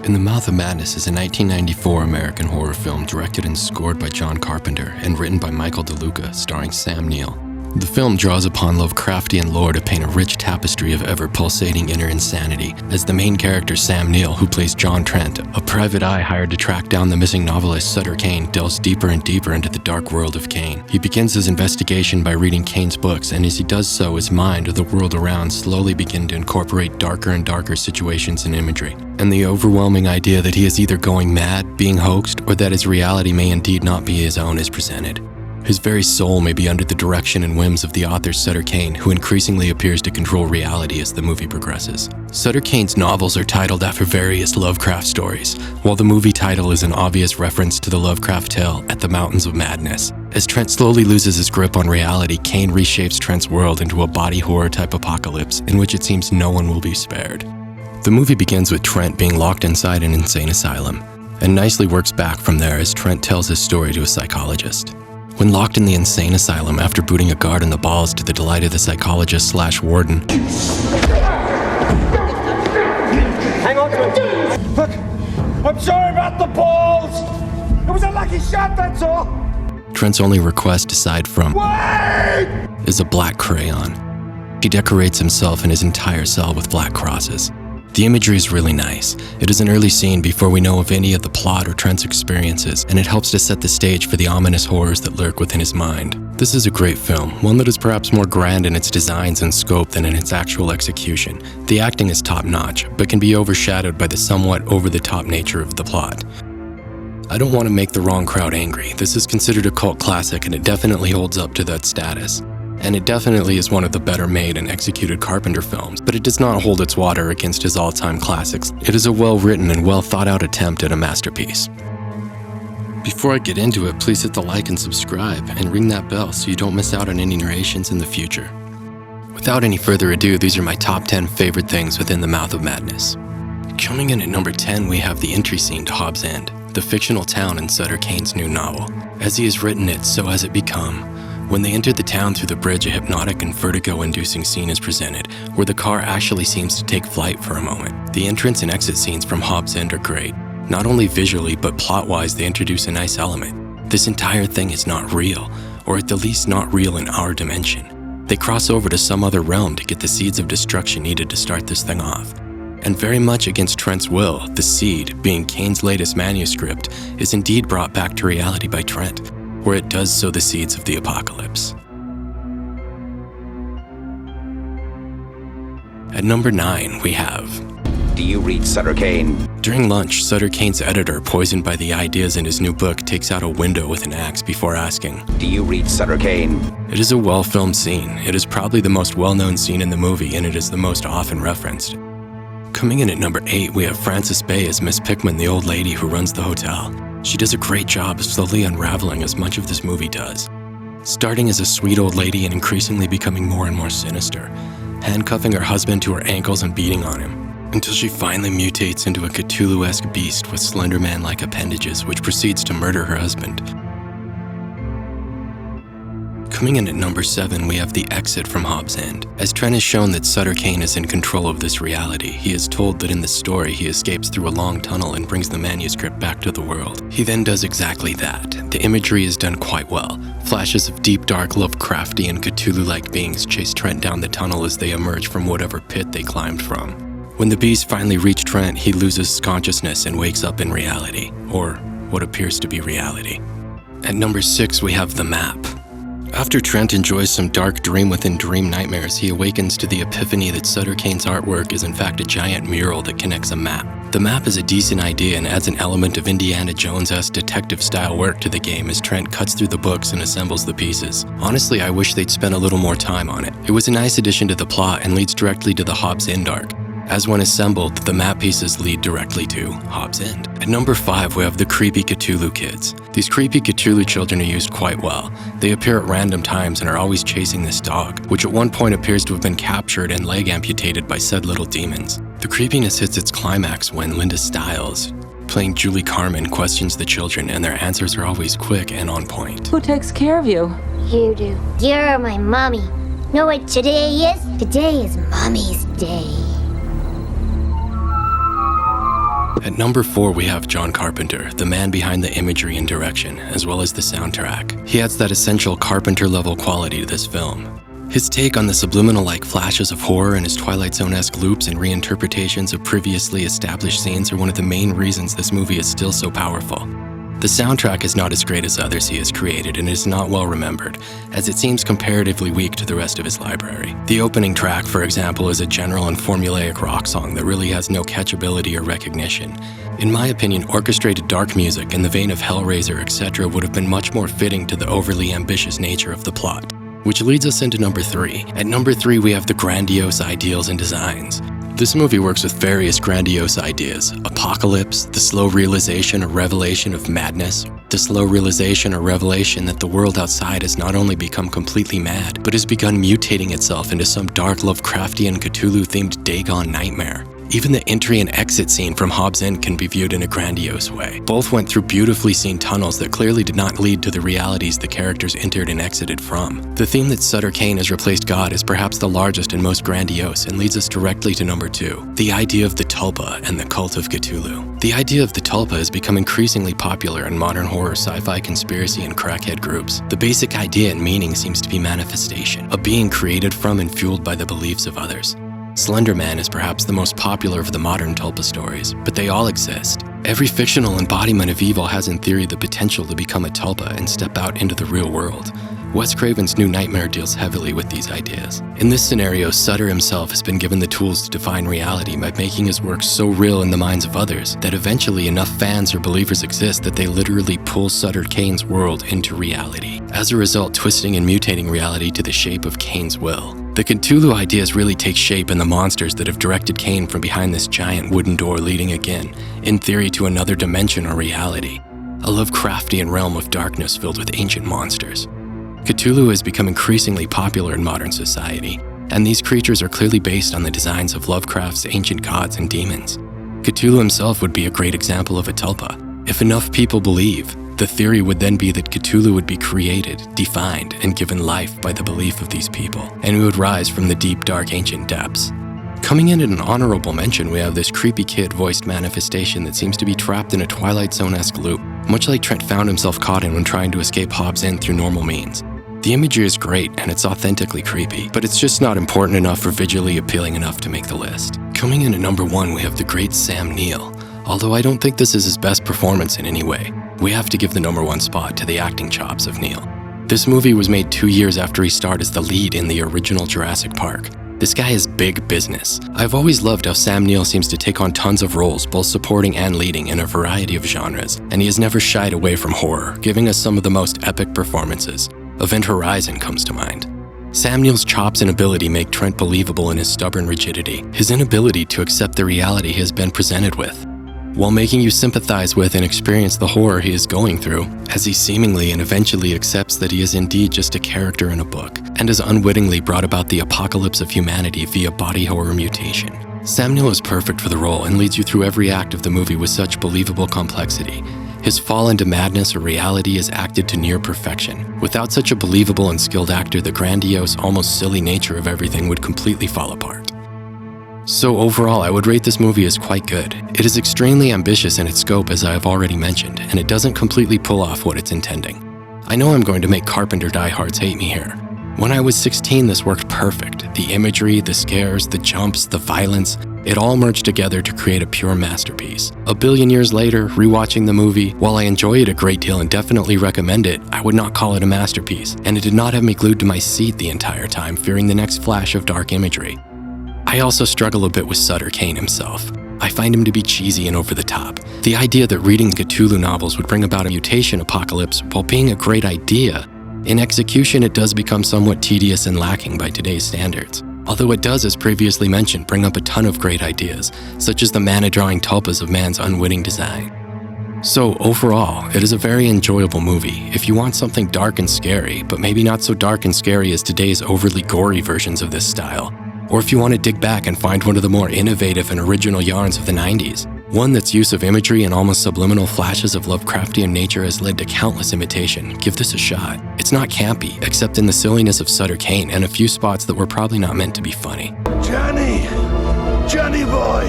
In the Mouth of Madness is a 1994 American horror film directed and scored by John Carpenter and written by Michael DeLuca, starring Sam Neill. The film draws upon Lovecraftian lore to paint a rich tapestry of ever-pulsating inner insanity, as the main character Sam Neill, who plays John Trent, a private eye hired to track down the missing novelist Sutter Kane, delves deeper and deeper into the dark world of Kane. He begins his investigation by reading Kane's books, and as he does so, his mind, or the world around, slowly begin to incorporate darker and darker situations and imagery. And the overwhelming idea that he is either going mad, being hoaxed, or that his reality may indeed not be his own is presented. His very soul may be under the direction and whims of the author Sutter Kane, who increasingly appears to control reality as the movie progresses. Sutter Kane's novels are titled after various Lovecraft stories, while the movie title is an obvious reference to the Lovecraft tale At the Mountains of Madness. As Trent slowly loses his grip on reality, Kane reshapes Trent's world into a body horror type apocalypse in which it seems no one will be spared. The movie begins with Trent being locked inside an insane asylum, and nicely works back from there as Trent tells his story to a psychologist. When locked in the insane asylum after booting a guard in the balls to the delight of the psychologist/warden. Hang on to it. Look, I'm sorry about the balls. It was a lucky shot, that's all. Trent's only request aside from Wait! is a black crayon. He decorates himself and his entire cell with black crosses. The imagery is really nice. It is an early scene before we know of any of the plot or Trent's experiences, and it helps to set the stage for the ominous horrors that lurk within his mind. This is a great film, one that is perhaps more grand in its designs and scope than in its actual execution. The acting is top-notch, but can be overshadowed by the somewhat over-the-top nature of the plot. I don't want to make the wrong crowd angry. This is considered a cult classic, and it definitely holds up to that status. And it definitely is one of the better made and executed Carpenter films, but it does not hold its water against his all-time classics. It is a well-written and well-thought-out attempt at a masterpiece. Before I get into it, please hit the like and subscribe, and ring that bell so you don't miss out on any narrations in the future. Without any further ado, these are my top 10 favorite things within the Mouth of Madness. Coming in at number 10, we have the entry scene to Hobbs End, the fictional town in Sutter Kane's new novel. As he has written it, so has it become. When they enter the town through the bridge, a hypnotic and vertigo-inducing scene is presented, where the car actually seems to take flight for a moment. The entrance and exit scenes from Hobbs End are great. Not only visually, but plot-wise, they introduce a nice element. This entire thing is not real, or at the least not real in our dimension. They cross over to some other realm to get the seeds of destruction needed to start this thing off. And very much against Trent's will, the seed, being Kane's latest manuscript, is indeed brought back to reality by Trent, where it does sow the seeds of the apocalypse. At number 9, we have... Do you read Sutter Kane? During lunch, Sutter Kane's editor, poisoned by the ideas in his new book, takes out a window with an axe before asking, Do you read Sutter Kane? It is a well-filmed scene. It is probably the most well-known scene in the movie, and it is the most often referenced. Coming in at number 8, we have Frances Bay as Miss Pickman, the old lady who runs the hotel. She does a great job of slowly unraveling as much of this movie does. Starting as a sweet old lady and increasingly becoming more and more sinister, handcuffing her husband to her ankles and beating on him, until she finally mutates into a Cthulhu-esque beast with Slender Man-like appendages, which proceeds to murder her husband. Coming in at number 7, we have the exit from Hobbs End. As Trent is shown that Sutter Kane is in control of this reality, he is told that in the story he escapes through a long tunnel and brings the manuscript back to the world. He then does exactly that. The imagery is done quite well. Flashes of deep, dark, Lovecraftian, Cthulhu-like beings chase Trent down the tunnel as they emerge from whatever pit they climbed from. When the beasts finally reach Trent, he loses his consciousness and wakes up in reality, or what appears to be reality. At number 6, we have the map. After Trent enjoys some dark dream within dream nightmares, he awakens to the epiphany that Sutter Kane's artwork is in fact a giant mural that connects a map. The map is a decent idea and adds an element of Indiana Jones-esque detective-style work to the game as Trent cuts through the books and assembles the pieces. Honestly, I wish they'd spent a little more time on it. It was a nice addition to the plot and leads directly to the Hobbs End arc. As when assembled, the map pieces lead directly to Hobbs End. At number 5, we have the creepy Cthulhu kids. These creepy Cthulhu children are used quite well. They appear at random times and are always chasing this dog, which at one point appears to have been captured and leg amputated by said little demons. The creepiness hits its climax when Linda Stiles, playing Julie Carmen, questions the children, and their answers are always quick and on point. Who takes care of you? You do. You're my mommy. Know what today is? Today is Mommy's day. At number 4, we have John Carpenter, the man behind the imagery and direction, as well as the soundtrack. He adds that essential Carpenter-level quality to this film. His take on the subliminal-like flashes of horror and his Twilight Zone-esque loops and reinterpretations of previously established scenes are one of the main reasons this movie is still so powerful. The soundtrack is not as great as others he has created and is not well remembered, as it seems comparatively weak to the rest of his library. The opening track, for example, is a general and formulaic rock song that really has no catchability or recognition. In my opinion, orchestrated dark music in the vein of Hellraiser, etc. would have been much more fitting to the overly ambitious nature of the plot. Which leads us into number 3. At number 3, we have the grandiose ideals and designs. This movie works with various grandiose ideas: apocalypse, the slow realization or revelation of madness, the slow realization or revelation that the world outside has not only become completely mad, but has begun mutating itself into some dark Lovecraftian Cthulhu-themed Dagon nightmare. Even the entry and exit scene from Hobbs End can be viewed in a grandiose way. Both went through beautifully seen tunnels that clearly did not lead to the realities the characters entered and exited from. The theme that Sutter Kane has replaced God is perhaps the largest and most grandiose and leads us directly to number 2, the idea of the tulpa and the cult of Cthulhu. The idea of the tulpa has become increasingly popular in modern horror, sci-fi, conspiracy, and crackhead groups. The basic idea and meaning seems to be manifestation, a being created from and fueled by the beliefs of others. Slender Man is perhaps the most popular of the modern tulpa stories, but they all exist. Every fictional embodiment of evil has in theory the potential to become a tulpa and step out into the real world. Wes Craven's New Nightmare deals heavily with these ideas. In this scenario, Sutter himself has been given the tools to define reality by making his work so real in the minds of others that eventually enough fans or believers exist that they literally pull Sutter Kane's world into reality. As a result, twisting and mutating reality to the shape of Kane's will. The Cthulhu ideas really take shape in the monsters that have directed Kane from behind this giant wooden door leading again, in theory, to another dimension or reality. A Lovecraftian realm of darkness filled with ancient monsters. Cthulhu has become increasingly popular in modern society, and these creatures are clearly based on the designs of Lovecraft's ancient gods and demons. Cthulhu himself would be a great example of a tulpa. If enough people believe, the theory would then be that Cthulhu would be created, defined, and given life by the belief of these people, and we would rise from the deep, dark, ancient depths. Coming in at an honorable mention, we have this creepy kid-voiced manifestation that seems to be trapped in a Twilight Zone-esque loop, much like Trent found himself caught in when trying to escape Hobbs End through normal means. The imagery is great, and it's authentically creepy, but it's just not important enough or visually appealing enough to make the list. Coming in at number 1, we have the great Sam Neill. Although I don't think this is his best performance in any way, we have to give the number 1 spot to the acting chops of Neill. This movie was made 2 years after he starred as the lead in the original Jurassic Park. This guy is big business. I've always loved how Sam Neill seems to take on tons of roles, both supporting and leading, in a variety of genres, and he has never shied away from horror, giving us some of the most epic performances. Event Horizon comes to mind. Sam Neill's chops and ability make Trent believable in his stubborn rigidity, his inability to accept the reality he has been presented with, while making you sympathize with and experience the horror he is going through, as he seemingly and eventually accepts that he is indeed just a character in a book, and has unwittingly brought about the apocalypse of humanity via body horror mutation. Sam Neill is perfect for the role and leads you through every act of the movie with such believable complexity. His fall into madness or reality is acted to near perfection. Without such a believable and skilled actor, the grandiose, almost silly nature of everything would completely fall apart. So overall, I would rate this movie as quite good. It is extremely ambitious in its scope, as I have already mentioned, and it doesn't completely pull off what it's intending. I know I'm going to make Carpenter diehards hate me here. When I was 16, this worked perfect. The imagery, the scares, the jumps, the violence, it all merged together to create a pure masterpiece. A billion years later, rewatching the movie, while I enjoy it a great deal and definitely recommend it, I would not call it a masterpiece, and it did not have me glued to my seat the entire time, fearing the next flash of dark imagery. I also struggle a bit with Sutter Kane himself. I find him to be cheesy and over the top. The idea that reading Cthulhu novels would bring about a mutation apocalypse, while being a great idea, in execution it does become somewhat tedious and lacking by today's standards. Although it does, as previously mentioned, bring up a ton of great ideas, such as the mana-drawing tulpas of man's unwitting design. So overall, it is a very enjoyable movie if you want something dark and scary, but maybe not so dark and scary as today's overly gory versions of this style. Or if you want to dig back and find one of the more innovative and original yarns of the 90s, one that's use of imagery and almost subliminal flashes of Lovecraftian nature has led to countless imitation, give this a shot. It's not campy, except in the silliness of Sutter Kane and a few spots that were probably not meant to be funny. Johnny! Johnny boy!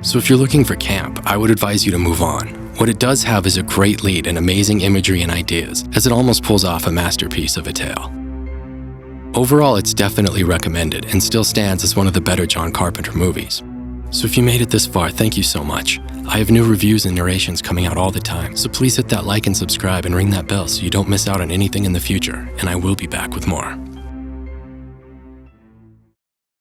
So if you're looking for camp, I would advise you to move on. What it does have is a great lead and amazing imagery and ideas, as it almost pulls off a masterpiece of a tale. Overall, it's definitely recommended and still stands as one of the better John Carpenter movies. So if you made it this far, thank you so much. I have new reviews and narrations coming out all the time, so please hit that like and subscribe and ring that bell so you don't miss out on anything in the future, and I will be back with more.